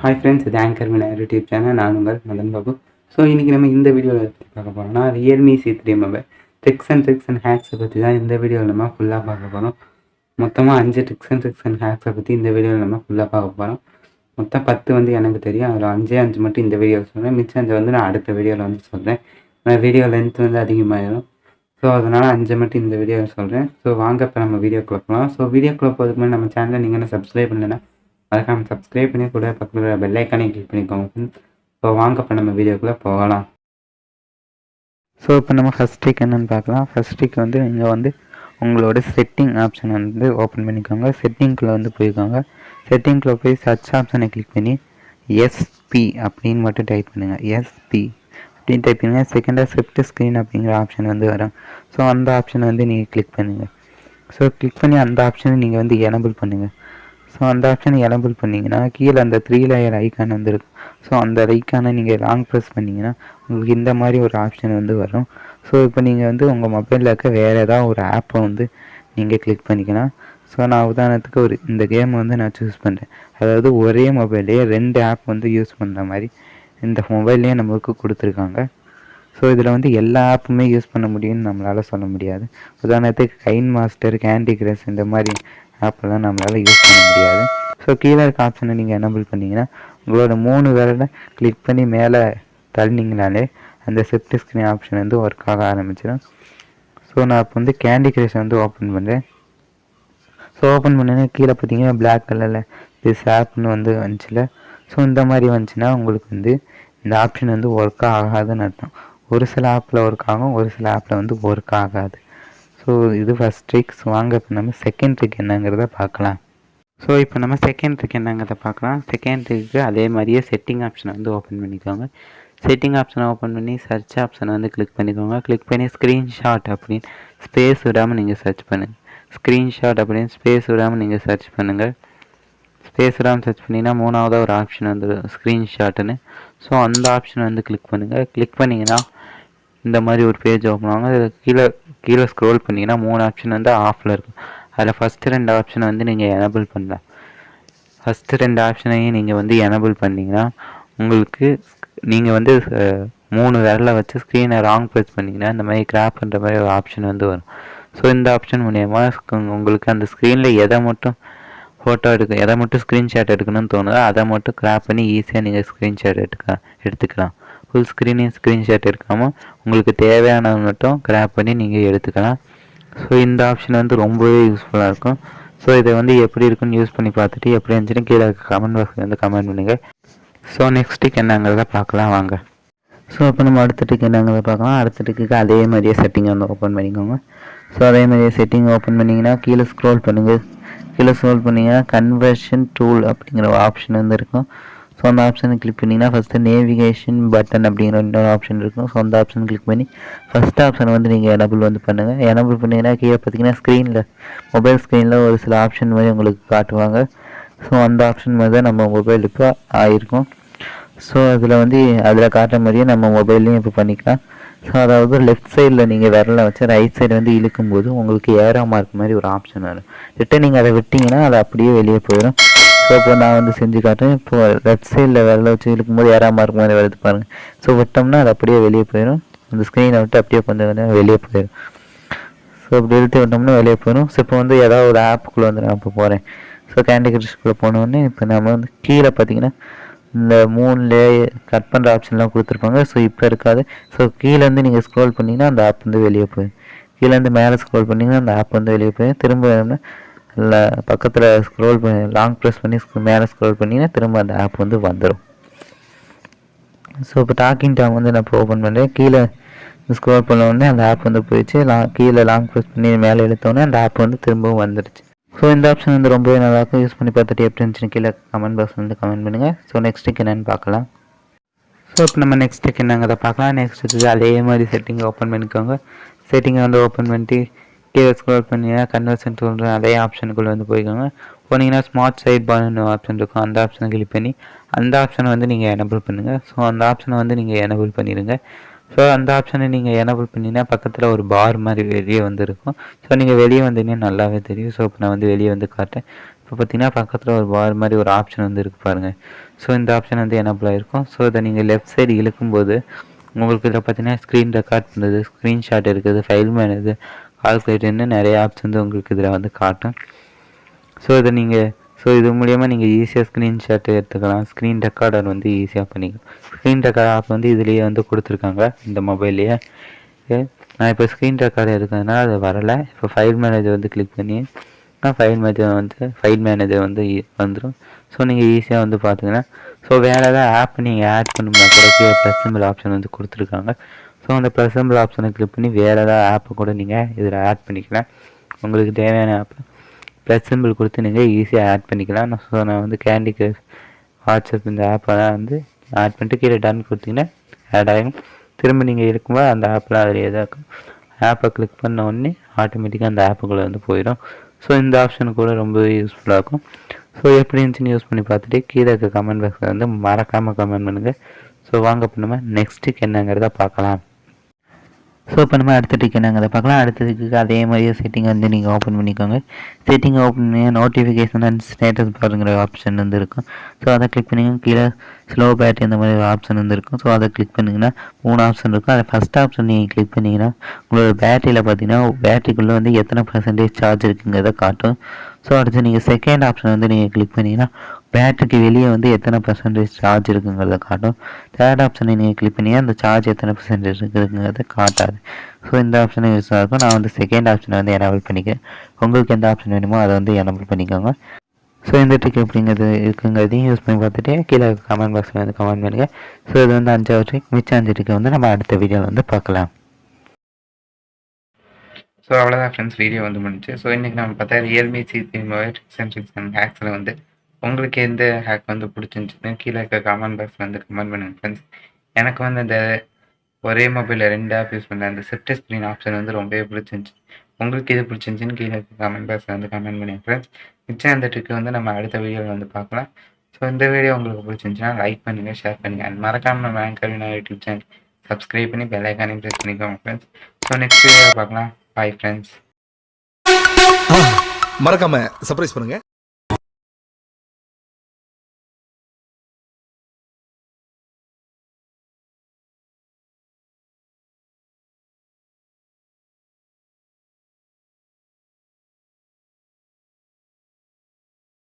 Hi friends, இது anchor Vinayagar YouTube channel. நான் உங்கள் மதன் பாபு. ஸோ இன்றைக்கி நம்ம இந்த வீடியோவில் பற்றி பார்க்க போகிறோம்னா Realme C3 mobile tricks and ஹேக்ஸை பற்றி தான் இந்த வீடியோவில் நம்ம ஃபுல்லாக பார்க்க போகிறோம். மொத்தமாக 5 ட்ரிக்ஸ் அண்ட் ஹேக்ஸை பற்றி இந்த வீடியோவில் நம்ம ஃபுல்லாக பார்க்க போகிறோம். மொத்தம் 10 வந்து எனக்கு தெரியும். அதில் 5 மட்டும் இந்த வீடியோவில் சொல்கிறேன். மிச்சம் 5 வந்து நான் அடுத்த வீடியோவில் வந்து சொல்கிறேன். நான் வீடியோ லென்த் வந்து அதிகமாகிடும். ஸோ அதனால் 5 மட்டும் இந்த வீடியோவில் சொல்கிறேன். ஸோ வாங்க இப்போ நம்ம வீடியோக்குள்ளே போகலாம். ஸோ வீடியோக்குள்ளே போகிறதுக்கு முன்னாடி நம்ம சேனலை நீங்கள் என்ன சப்ஸ்கிரைப் பண்ணலைன்னா மறக்காம சப்ஸ்கிரைப் பண்ணி கூட பக்கத்தில் பெல் ஐக்கானே கிளிக் பண்ணிக்கோங்க. ஸோ வாங்க இப்போ நம்ம வீடியோக்குள்ளே போகலாம். ஸோ இப்போ நம்ம ஃபஸ்ட் ட்ரிக் என்னென்னு பார்க்கலாம். ஃபஸ்ட் ட்ரிக் வந்து நீங்கள் வந்து உங்களோட செட்டிங் ஆப்ஷன் வந்து ஓப்பன் பண்ணிக்கோங்க. செட்டிங்குள்ளே வந்து போய்க்கோங்க. செட்டிங்குள்ளே போய் சர்ச் ஆப்ஷனை கிளிக் பண்ணி எஸ்பி அப்படின்னு மட்டும் டைப் பண்ணுங்கள். எஸ்பி அப்படின்னு டைப் பண்ணுங்கள். செகண்டாக ஸ்விஃப்ட் ஸ்க்ரீன் அப்படிங்கிற ஆப்ஷன் வந்து வரும். ஸோ அந்த ஆப்ஷனை வந்து நீங்கள் கிளிக் பண்ணுங்கள். ஸோ கிளிக் பண்ணி அந்த ஆப்ஷனை நீங்கள் வந்து எனபிள் பண்ணுங்கள். ஸோ அந்த ஆப்ஷனை எனபிள் பண்ணிங்கன்னா கீழே அந்த 3 லேயர் ஐக்கான் வந்துருக்கும். ஸோ அந்த ஐக்கானை நீங்கள் லாங் ப்ரெஸ் பண்ணிங்கன்னா உங்களுக்கு இந்த மாதிரி ஒரு ஆப்ஷன் வந்து வரும். ஸோ இப்போ நீங்கள் வந்து உங்கள் மொபைலில் இருக்க வேறு ஏதாவது ஒரு ஆப்பை வந்து நீங்கள் கிளிக் பண்ணிக்கலாம். ஸோ நான் உதாரணத்துக்கு இந்த கேம் வந்து நான் சூஸ் பண்ணுறேன். அதாவது ஒரே மொபைல்லையே 2 ஆப் வந்து யூஸ் பண்ணுற மாதிரி இந்த மொபைல்லையே நம்மளுக்கு கொடுத்துருக்காங்க. ஸோ இதில் வந்து எல்லா ஆப்புமே யூஸ் பண்ண முடியும்னு நம்மளால் சொல்ல முடியாது. உதாரணத்துக்கு கைன் மாஸ்டர், கேண்டி கிரஷ் இந்த மாதிரி ஆப்பெல்லாம் நம்மளால் யூஸ் பண்ண முடியாது. ஸோ கீழே இருக்க ஆப்ஷனை நீங்கள் எனபிள் பண்ணிங்கன்னா உங்களோட 3 விரலை கிளிக் பண்ணி மேலே தள்ளினீங்கனாலே அந்த ஸ்விஃப்ட் ஸ்க்ரீன் ஆப்ஷன் வந்து ஒர்க் ஆக ஆரம்பிச்சிடும். ஸோ நான் இப்போ வந்து கேண்டி கிரஷ் வந்து ஓப்பன் பண்ணுறேன். ஸோ ஓப்பன் பண்ணிங்கன்னா கீழே பார்த்தீங்கன்னா பிளாக் கலரில் திஸ் ஆப்னு வந்து வந்துச்சுல. ஸோ இந்த மாதிரி வந்துச்சுன்னா உங்களுக்கு வந்து இந்த ஆப்ஷன் வந்து ஒர்க் ஆகாதுன்னு அர்த்தம். ஒரு சில ஆப்பில் ஒர்க் ஆகும், ஒரு சில ஆப்பில் வந்து ஒர்க் ஆகாது. ஸோ இது ஃபஸ்ட் ட்ரிக்ஸ். வாங்க இப்போ நம்ம செகண்ட் ட்ரிக் என்னங்கிறத பார்க்கலாம். ஸோ இப்போ நம்ம செகண்ட் ட்ரிக் என்னங்கிறத பார்க்கலாம். செகண்ட் ட்ரிக்கு அதே மாதிரியே செட்டிங் ஆப்ஷனை வந்து ஓப்பன் பண்ணிக்கோங்க. செட்டிங் ஆப்ஷனை ஓப்பன் பண்ணி சர்ச் ஆப்ஷனை வந்து கிளிக் பண்ணிக்கோங்க. கிளிக் பண்ணி ஸ்க்ரீன்ஷாட் அப்படின்னு ஸ்பேஸ் விடாமல் நீங்கள் சர்ச் பண்ணுங்கள். ஸ்க்ரீன்ஷாட் அப்படின்னு ஸ்பேஸ் விடாமல் நீங்கள் சர்ச் பண்ணுங்கள். ஸ்பேஸ் விடாமல் சர்ச் பண்ணிங்கன்னா 3ஆவதாக ஒரு ஆப்ஷன் வந்துடும் ஸ்க்ரீன்ஷாட்டுன்னு. ஸோ அந்த ஆப்ஷனை வந்து கிளிக் பண்ணுங்கள். கிளிக் பண்ணிங்கன்னா இந்த மாதிரி ஒரு பேஜ் ஓப்பன் ஆகும். அதில் கீழே ஸ்க்ரோல் பண்ணிங்கன்னா 3 ஆப்ஷன் வந்து ஆஃபில் இருக்கும். அதில் ஃபஸ்ட்டு 2 ஆப்ஷனை வந்து நீங்கள் எனபிள் பண்ணலாம். ஃபஸ்ட்டு 2 ஆப்ஷனையும் நீங்கள் வந்து எனபிள் பண்ணிங்கன்னா உங்களுக்கு நீங்கள் வந்து 3 விரலை வச்சு ஸ்க்ரீனை ராங் ப்ரெஸ் பண்ணிங்கன்னா இந்த மாதிரி கிராப் பண்ணுற மாதிரி ஒரு ஆப்ஷன் வந்து வரும். ஸோ இந்த ஆப்ஷன் மூலயமா உங்களுக்கு அந்த ஸ்க்ரீனில் எதை மட்டும் எதை மட்டும் ஸ்க்ரீன்ஷாட் எடுக்கணும்னு தோணுதோ அதை மட்டும் கிராப் பண்ணி ஈஸியாக நீங்கள் ஸ்க்ரீன்ஷாட் எடுத்துக்கலாம். ஃபுல் ஸ்க்ரீனையும் ஸ்க்ரீன்ஷாட் எடுக்காமல் உங்களுக்கு தேவையானது மட்டும் கிராப் பண்ணி நீங்கள் எடுத்துக்கலாம். ஸோ இந்த ஆப்ஷன் வந்து ரொம்பவே யூஸ்ஃபுல்லாக இருக்கும். ஸோ இதை வந்து எப்படி இருக்குன்னு யூஸ் பண்ணி பார்த்துட்டு எப்படி இருந்துச்சுன்னு கீழே கமெண்ட் பாக்ஸில் வந்து கமெண்ட் பண்ணுங்கள். ஸோ நெக்ஸ்ட் ட்ரிக் என்னங்கிறத பார்க்கலாம் வாங்க. ஸோ இப்போ நம்ம அடுத்த ட்ரிக் என்னங்கிறத பார்க்கலாம். அடுத்த ட்ரிக்கு அதே மாதிரியே செட்டிங்கை வந்து ஓப்பன் பண்ணிக்கோங்க. ஸோ அதே மாதிரியே செட்டிங் ஓப்பன் பண்ணிங்கன்னா கீழே ஸ்க்ரோல் பண்ணுங்கள். கீழே ஸ்க்ரோல் பண்ணிங்கன்னா கன்வர்ஷன் டூல் அப்படிங்கிற ஒரு ஆப்ஷன் வந்து இருக்கும். ஸோ அந்த ஆப்ஷனை கிளிக் பண்ணிங்கன்னா ஃபஸ்ட்டு நேவிகேஷன் பட்டன் அப்படிங்கிற இன்னொரு ஆப்ஷன் இருக்கும். ஸோ அந்த ஆப்ஷன் கிளிக் பண்ணி ஃபஸ்ட் ஆப்ஷனை வந்து நீங்கள் எனபிள் வந்து பண்ணுங்கள். எனபிள் பண்ணிங்கன்னா கீழே பார்த்தீங்கன்னா ஸ்க்ரீனில் மொபைல் ஸ்க்ரீனில் ஒரு சில ஆப்ஷன் மாதிரி உங்களுக்கு காட்டுவாங்க. ஸோ அந்த ஆப்ஷன் மாதிரி தான் நம்ம மொபைலுக்கு ஆகிருக்கும். ஸோ அதில் காட்டுற மாதிரியே நம்ம மொபைல்லையும் இப்போ பண்ணிக்கலாம். ஸோ அதாவது லெஃப்ட் சைடில் நீங்கள் விரலை வச்சு ரைட் சைடு வந்து இழுக்கும்போது உங்களுக்கு ஏரோ மார்க் மாதிரி ஒரு ஆப்ஷன் வரும். ரிட்டன் நீங்கள் அதை விட்டிங்கன்னா அது அப்படியே வெளியே போயிடும். ஸோ இப்போ நான் வந்து செஞ்சு காட்டுறேன். இப்போ லெஃப்ட் சைடில் விரலை வச்சு இழுக்கும்போது ஏரோ மார்க் மாதிரி வருது பாருங்கள். ஸோ விட்டோம்னா அது அப்படியே வெளியே போயிடும். அந்த ஸ்க்ரீனை விட்டு அப்படியே கொஞ்சம் வெளியே போயிடும். ஸோ அப்படி இழுத்து விட்டோம்னா வெளியே போயிடும். ஸோ இப்போ வந்து ஏதாவது ஒரு ஆப்புக்குள்ளே வந்து நான் இப்போ போகிறேன். ஸோ கேண்டி கிரஷ்குள்ளே போனோடனே இப்போ நம்ம வந்து கீழே பார்த்தீங்கன்னா இந்த 3 லேயர் கட் பண்ணுற ஆப்ஷன்லாம் கொடுத்துருப்பாங்க. ஸோ இப்போ இருக்காது. ஸோ கீழேருந்து நீங்கள் ஸ்க்ரோல் பண்ணிங்கன்னா அந்த ஆப் வந்து வெளியே போயிடும். கீழேருந்து மேலே ஸ்க்ரோல் பண்ணிங்கன்னா அந்த ஆப் வந்து வெளியே போயிடும். திரும்ப இல்லை பக்கத்தில் ஸ்க்ரோல் பண்ணி லாங் ப்ரெஸ் பண்ணி மேலே ஸ்க்ரோல் பண்ணிங்கன்னா திரும்ப அந்த ஆப் வந்து வந்துடும். ஸோ இப்போ டாக்கிங் டாம் வந்து நான் இப்போ ஓப்பன் பண்ணுறேன். கீழே ஸ்க்ரோல் பண்ண உடனே அந்த ஆப் வந்து போயிடுச்சு. கீழே லாங் ப்ரெஸ் பண்ணி மேலே எடுத்தோடனே அந்த ஆப் வந்து திரும்பவும் வந்துடுச்சு. ஸோ இந்த ஆப்ஷன் வந்து ரொம்பவே நல்லாயிருக்கும். யூஸ் பண்ணி பார்த்துட்டு எப்படி இருந்துச்சுன்னு கீழே கமெண்ட் பாக்ஸ் வந்து கமெண்ட் பண்ணுங்கள். ஸோ நெக்ஸ்ட் ட்ரிக் என்னென்னு பார்க்கலாம். ஸோ இப்போ நம்ம நெக்ஸ்ட் ட்ரிக் என்னங்கிறத பார்க்கலாம். நெக்ஸ்ட் ட்ரிக் அதே மாதிரி செட்டிங்கை ஓப்பன் பண்ணிக்கோங்க. செட்டிங்கை வந்து ஓப்பன் பண்ணிட்டு கீழே ஸ்க்ரோல் பண்ணிங்கன்னா கன்வர்ஷன் சொல்கிற அதே ஆப்ஷனுக்குள்ளே வந்து போய்க்கோங்க. போனீங்கன்னா ஸ்மார்ட் சைட் பார்னு ஆப்ஷன் இருக்கும். அந்த ஆப்ஷனை கிளிக் பண்ணி அந்த ஆப்ஷனை வந்து நீங்கள் எனபிள் பண்ணுங்கள். ஸோ அந்த ஆப்ஷனை வந்து நீங்கள் எனபிள் பண்ணிடுங்க. ஸோ அந்த ஆப்ஷனை நீங்கள் எனபிள் பண்ணிங்கன்னா பக்கத்தில் ஒரு பார் மாதிரி வெளியே வந்து இருக்கும். ஸோ நீங்கள் வெளியே வந்தீங்கன்னா நல்லாவே தெரியும். ஸோ இப்போ நான் வந்து வெளியே வந்து காட்டுறேன். இப்போ பார்த்தீங்கன்னா பக்கத்தில் ஒரு பார் மாதிரி ஒரு ஆப்ஷன் வந்து இருக்குது பாருங்கள். ஸோ இந்த ஆப்ஷன் வந்து எனபிள் ஆகிருக்கும். ஸோ இதை நீங்கள் லெஃப்ட் சைடு இழுக்கும்போது உங்களுக்கு இதில் பார்த்தீங்கன்னா ஸ்க்ரீன் ரெக்கார்ட் பண்ணுறது, ஸ்க்ரீன்ஷாட் இருக்குது, ஃபைல் மேனேஜ், கால்குலேட்டர்னு நிறைய ஆப்ஸ் வந்து உங்களுக்கு இதில் வந்து காட்டும். ஸோ இதை நீங்கள் இது மூலயமா நீங்கள் ஈஸியாக ஸ்க்ரீன்ஷாட் எடுத்துக்கலாம். ஸ்க்ரீன் ரெக்கார்டர் வந்து ஈஸியாக பண்ணிக்கலாம். ஸ்க்ரீன் ரெக்கார்ட் ஆப் வந்து இதுலேயே வந்து கொடுத்துருக்காங்க இந்த மொபைல்லையே. நான் இப்போ ஸ்க்ரீன் ரெக்கார்டர் இருக்கிறதுனால அது வரலை. இப்போ ஃபைல் மேனேஜர் வந்து கிளிக் பண்ணி ஃபைல் மேனேஜர் வந்து வந்துடும். ஸோ நீங்கள் ஈஸியாக வந்து பார்த்தீங்கன்னா வேறு ஏதாவது ஆப் நீங்கள் ஆட் பண்ணணும்னா கூட கீழே ப்ளஸ் சிம்பிள் ஆப்ஷன் வந்து கொடுத்துருக்காங்க. ஸோ அந்த ப்ளஸ் சிம்பிள் ஆப்ஷனை கிளிக் பண்ணி வேறு ஏதாவது ஆப்பை கூட நீங்கள் இதில் ஆட் பண்ணிக்கலாம். உங்களுக்கு தேவையான ஆப்பை ப்ளஸ் சிம்பிள் கொடுத்து நீங்கள் ஈஸியாக ஆட் பண்ணிக்கலாம். நான் வந்து கேண்டி கிரஷ், வாட்ஸ்அப் இந்த ஆப்பெல்லாம் வந்து ஆட் பண்ணிட்டு கீழே டன் கொடுத்தீங்கன்னா ஆட் ஆகும். திரும்ப நீங்கள் இருக்கும்போது அந்த ஆப்லாம் அதில் எதாக்கும். ஆப்பை கிளிக் பண்ண உடனே ஆட்டோமேட்டிக்காக அந்த ஆப்புக்குள்ளே வந்து போயிடும். ஸோ இந்த ஆப்ஷன் கூட ரொம்ப யூஸ்ஃபுல்லாக இருக்கும். ஸோ எப்படி இருந்துச்சுன்னு யூஸ் பண்ணி பார்த்துட்டு கீழே இருக்க கமெண்ட் பாக்ஸில் வந்து மறக்காமல் கமெண்ட் பண்ணுங்கள். ஸோ வாங்க இப்போ நம்ம நெக்ஸ்ட்டுக்கு என்னங்கிறத பார்க்கலாம். ஸோ இப்போ நம்ம அடுத்த டிக் என்னங்கிறத பார்க்கலாம். அடுத்ததுக்கு அதே மாதிரியே செட்டிங் வந்து நீங்கள் ஓப்பன் பண்ணிக்கோங்க. செட்டிங் ஓப்பன் பண்ணி நோட்டிஃபிகேஷன் அண்ட் ஸ்டேட்டஸ் பாருங்கிற ஆப்ஷன் வந்து இருக்கும். ஸோ அதை கிளிக் பண்ணிங்கன்னா கீழே ஸ்லோ பேட்டரி இந்த மாதிரி ஆப்ஷன் வந்து இருக்கும். ஸோ அதை கிளிக் பண்ணிங்கன்னா 3 ஆப்ஷன் இருக்கும். அதை ஃபஸ்ட் ஆப்ஷன் நீங்கள் கிளிக் பண்ணிங்கன்னா உங்களோட பேட்டரியில் பார்த்தீங்கன்னா பேட்டரிக்குள்ளே வந்து எத்தனை பர்சன்டேஜ் சார்ஜ் இருக்குங்கிறத காட்டும். ஸோ அடுத்து நீங்கள் செகண்ட் ஆப்ஷன் வந்து நீங்கள் கிளிக் பண்ணிங்கன்னா பேட்டரிக்கு வெளியே வந்து எத்தனை பர்சன்டேஜ் சார்ஜ் இருக்குங்கிறத காட்டும். தேர்ட் ஆப்ஷனை நீங்கள் கிளிக் பண்ணிங்கன்னா அந்த சார்ஜ் எத்தனை பர்சன்டேஜ் இருக்குங்கிறத காட்டாது. ஸோ இந்த ஆப்ஷனை யூஸ் ஆகும். நான் வந்து செகண்ட் ஆப்ஷனை வந்து எனபிள் பண்ணிக்கிறேன். உங்களுக்கு எந்த ஆப்ஷன் வேணுமோ அதை வந்து எனபிள் பண்ணிக்கோங்க. ஸோ இந்த ட்ரிக் எப்படிங்கிறது இருக்குங்கிறதையும் யூஸ் பண்ணி பார்த்துட்டு கீழே கமெண்ட் பாக்ஸில் வந்து கமெண்ட் பண்ணுங்கள். ஸோ இது வந்து 5வது ட்ரிக். மிச்சம் 5 ட்ரிக்கை வந்து நம்ம அடுத்த வீடியோவில் வந்து பார்க்கலாம். ஸோ அவ்வளோதான் ஃப்ரெண்ட்ஸ், வீடியோ வந்து முடிஞ்சு. ஸோ இன்றைக்கி நம்ம பார்த்தா Realme C3 tricks and tricks and ஹேக்ஸில் வந்து உங்களுக்கு எந்த ஹேக் வந்து பிடிச்சிருந்துச்சுன்னு கீழே இருக்க கமெண்ட் பாக்ஸில் வந்து கமெண்ட் பண்ணுங்கள் ஃப்ரெண்ட்ஸ். எனக்கு வந்து இந்த ஒரே மொபைலில் 2 ஆப் யூஸ் பண்ணுற அந்த செப்ட் ஸ்க்ரீன் ஆப்ஷன் வந்து ரொம்பவே பிடிச்சிருந்துச்சி. உங்களுக்கு எது பிடிச்சிருந்துச்சின்னு கீழே இருக்க கமெண்ட் பாக்ஸில் வந்து கமெண்ட் பண்ணுங்கள் ஃப்ரெண்ட்ஸ். மிச்சம் அந்த ட்ரிக்கு வந்து நம்ம அடுத்த வீடியோவில் வந்து பார்க்கலாம். ஸோ இந்த வீடியோ உங்களுக்கு பிடிச்சிருந்துச்சுன்னா லைக் பண்ணுங்கள், ஷேர் பண்ணுங்கள். அண்ட் மறக்காமல் நம்ம ஆங்கர் யூடியூப் சேனல் சப்ஸ்கிரைப் பண்ணி பெல் ஐக்கானையும் ப்ரெஸ் பண்ணிக்கோங்க ஃப்ரெண்ட்ஸ். ஸோ நெக்ஸ்ட் வீடியோ பார்க்கலாம். Bye friends. மறக்காம சர்ப்ரைஸ் பண்ணுங்க.